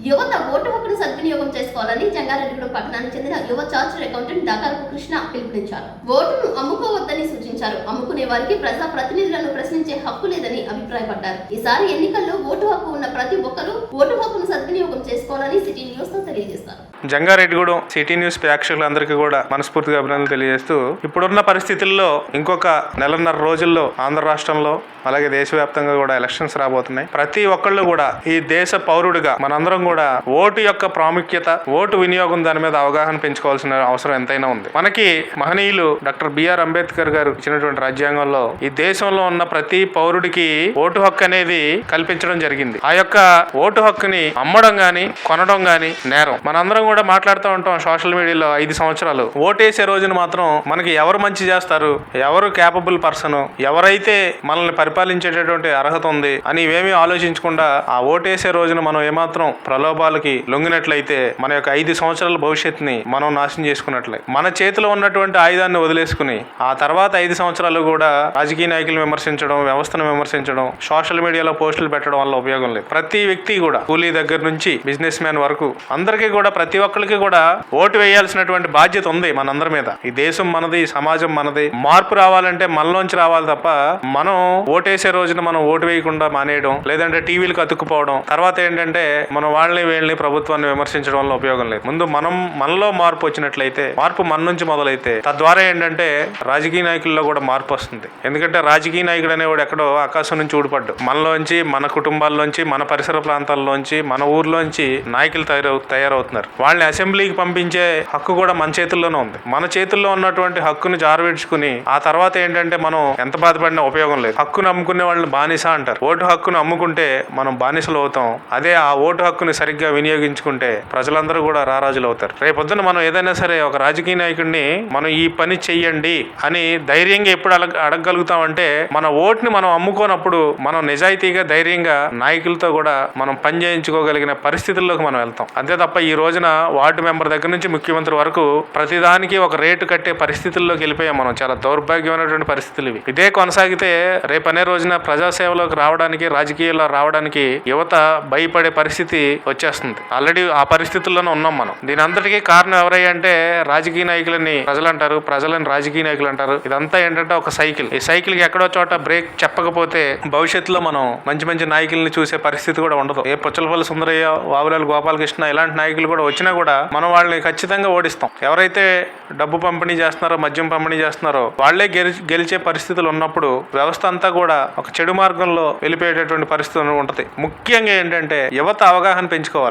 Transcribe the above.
యువత ఓటు హక్కును సద్వినియోగం చేసుకోవాలని జంగారెడ్డిగూడెం పట్టణానికి చెందిన యువ చార్టర్డ్ అకౌంటెంట్ దాకారపు కృష్ణ పిలుపునిచ్చారు. ఓటును అమ్ముకోవద్దని సూచించారు. అమ్ముకునే వారికి ప్రజా ప్రతినిధులను ప్రశ్నించే హక్కు లేదని అభిప్రాయపడ్డారు. ఈసారి ఎన్నికల్లో ఓటు హక్కు ఉన్న ప్రతి ఒక్కరూ ఓటు హక్కును సద్వినియోగం చేసుకోవాలని సిటీ న్యూస్ తో తెలియజేస్తారు. జంగారెడ్డిగూడెం సిటీ న్యూస్ ప్రేక్షకులందరికీ కూడా మనస్ఫూర్తిగా అభినందనలు తెలియజేస్తూ, ఇప్పుడున్న పరిస్థితుల్లో ఇంకొక నెలన్నర రోజుల్లో ఆంధ్ర రాష్ట్రంలో అలాగే దేశవ్యాప్తంగా కూడా ఎలక్షన్స్ రాబోతున్నాయి. ప్రతి ఒక్కళ్ళు కూడా ఈ దేశ పౌరుడిగా మనందరం కూడా ఓటు యొక్క ప్రాముఖ్యత, ఓటు వినియోగం దాని మీద అవగాహన పెంచుకోవాల్సిన అవసరం ఎంతైనా ఉంది. మనకి మహనీయులు డాక్టర్ బిఆర్ అంబేద్కర్ గారు ఇచ్చినటువంటి రాజ్యాంగంలో ఈ దేశంలో ఉన్న ప్రతి పౌరుడికి ఓటు హక్కు అనేది కల్పించడం జరిగింది. ఆ యొక్క ఓటు హక్కుని అమ్మడం గాని కొనడం గాని నేరం. మనందరం కూడా మాట్లాడుతూ ఉంటాం సోషల్ మీడియాలో 5 సంవత్సరాలు ఓటేసే రోజున మాత్రం మనకి ఎవరు మంచి చేస్తారు, ఎవరు కేపబుల్ పర్సన్, ఎవరైతే మనల్ని పరిపాలించేటటువంటి అర్హత ఉంది అని ఇవేమీ ఆలోచించకుండా ఆ ఓటేసే రోజున మనం ఏమాత్రం ప్రలోభాలకి లొంగినట్లయితే మన యొక్క 5 సంవత్సరాల భవిష్యత్తుని మనం నాశనం చేసుకున్నట్లే. మన చేతిలో ఉన్నటువంటి ఆయుధాన్ని వదిలేసుకుని ఆ తర్వాత 5 సంవత్సరాలు కూడా రాజకీయ నాయకులను విమర్శించడం, వ్యవస్థను విమర్శించడం, సోషల్ మీడియాలో పోస్టులు పెట్టడం వల్ల ఉపయోగం లేదు. ప్రతి వ్యక్తి కూడా కూలీ దగ్గర నుంచి బిజినెస్ మ్యాన్ వరకు అందరికీ కూడా ప్రతి ఒక్కరికి కూడా ఓటు వేయాల్సినటువంటి బాధ్యత ఉంది మనందరి మీద. ఈ దేశం మనది, ఈ సమాజం మనది. మార్పు రావాలంటే మనలోంచి రావాలి తప్ప మనం ఓటేసే రోజున మనం ఓటు వేయకుండా మానేయడం, లేదంటే టీవీలకు అతుక్కుపోవడం, తర్వాత ఏంటంటే మనం వాళ్ళని వీళ్ళని ప్రభుత్వాన్ని విమర్శించడం వల్ల ఉపయోగం లేదు. ముందు మనలో మార్పు వచ్చినట్లయితే, మార్పు మన నుంచి మొదలైతే తద్వారా ఏంటంటే రాజకీయ నాయకుల్లో కూడా మార్పు వస్తుంది. ఎందుకంటే రాజకీయ నాయకుడు అనేవాడు ఎక్కడో ఆకాశం నుంచి ఊడిపడ్డు. మనలోంచి, మన కుటుంబాల్లోంచి, మన పరిసర ప్రాంతాల్లోంచి, మన ఊర్లోంచి నాయకులు తయారవుతున్నారు. వాళ్ళని అసెంబ్లీకి పంపించే హక్కు కూడా మన చేతుల్లోనే ఉంది. మన చేతుల్లో ఉన్నటువంటి హక్కును జారవిడ్చుకుని ఆ తర్వాత ఏంటంటే మనం ఎంత బాధపడినా ఉపయోగం లేదు. హక్కును అమ్ముకునే వాళ్ళని బానిస అంటారు. ఓటు హక్కును అమ్ముకుంటే మనం బానిసలు అవుతాం. అదే ఆ ఓటు హక్కుని సరిగ్గా వినియోగించుకుంటే ప్రజలందరూ కూడా రారాజులు అవుతారు. రేపొద్దున మనం ఏదైనా సరే ఒక రాజకీయ నాయకుడిని మనం ఈ పని చెయ్యండి అని ధైర్యంగా ఎప్పుడు అడగగలుగుతామంటే మన ఓటుని మనం అమ్ముకోనప్పుడు మనం నిజాయితీగా ధైర్యంగా నాయకులతో కూడా మనం పని చేయించుకోగలిగిన పరిస్థితుల్లోకి మనం వెళ్తాం. అంతే తప్ప ఈ రోజున వార్డు మెంబర్ దగ్గర నుంచి ముఖ్యమంత్రి వరకు ప్రతిదానికి ఒక రేటు కట్టే పరిస్థితుల్లోకి వెళ్ళిపోయాం మనం. చాలా దౌర్భాగ్యమైనటువంటి పరిస్థితులు ఇవి. ఇదే కొనసాగితే రేపనే రోజున ప్రజాసేవలోకి రావడానికి, రాజకీయాల్లో రావడానికి యువత భయపడే పరిస్థితి వచ్చేస్తుంది. ఆల్రెడీ ఆ పరిస్థితుల్లోనే ఉన్నాం మనం. దీని అంతటికీ కారణం ఎవరంటే రాజకీయ నాయకులని ప్రజలు అంటారు, ప్రజలని రాజకీయ నాయకులు అంటారు. ఇదంతా ఏంటంటే ఒక సైకిల్. ఈ సైకిల్ కి ఎక్కడో చోట బ్రేక్ చెప్పకపోతే భవిష్యత్తులో మనం మంచి మంచి నాయకుల్ని చూసే పరిస్థితి కూడా ఉండదు. ఏ పుచ్చలపల్లి సుందరయ్య, వావులాల గోపాలకృష్ణ ఇలాంటి నాయకులు కూడా వచ్చినా కూడా మనం వాళ్ళని ఖచ్చితంగా ఓడిస్తాం. ఎవరైతే డబ్బు పంపిణీ చేస్తున్నారో, మద్యం పంపిణీ చేస్తున్నారో వాళ్లే గెలిచే పరిస్థితులు ఉన్నప్పుడు వ్యవస్థ అంతా కూడా ఒక చెడు మార్గంలో వెళ్ళిపోయేటటువంటి పరిస్థితి ఉంటుంది. ముఖ్యంగా ఏంటంటే యువత అవగాహన పెంచుకోవాలి.